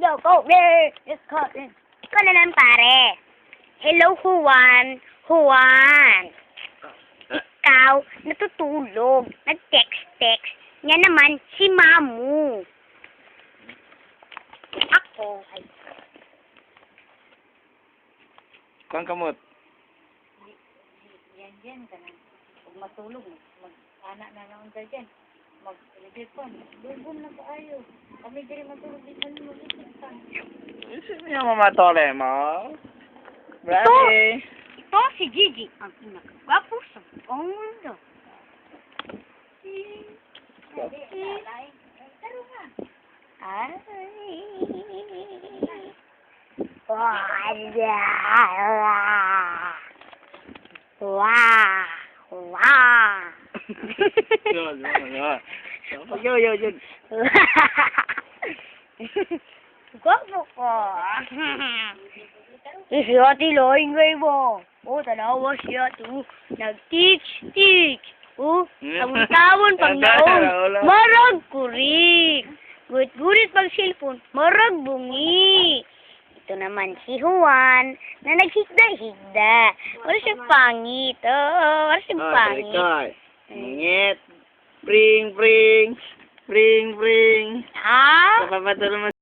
go, go, there. Just cut in. Ikaw na lang, pare. Hello, Juan. Juan. Ikaw, natutulog. Nag-text-text. Yan naman, si Mamu. Ako, ay, Kuang kamot. Yan ka na. Huwag matulog, mag-anak na lang ka dyan. Mag-telefon. Doon na kaayo. Kami diri matulog din kami mag-isip ka. Isip niya mamatole mo. Brady. ito si Gigi, ang pinakagwapo sa buong mundo. Taro nga. Ay. Wow. Wow. Yun. Gwapo ko. Si Ate Loingay mo. Tanawa siya to. Nag-teach. Tawon-tawon pag naong. Marag kurik. Gurit-gurit pag cellphone. Marag bungi. Ito naman si Juan na naghigda-higda. Wala siyang pangit. Wala siyang pangit. Ngit. Pring. Ha? Papapatulong mo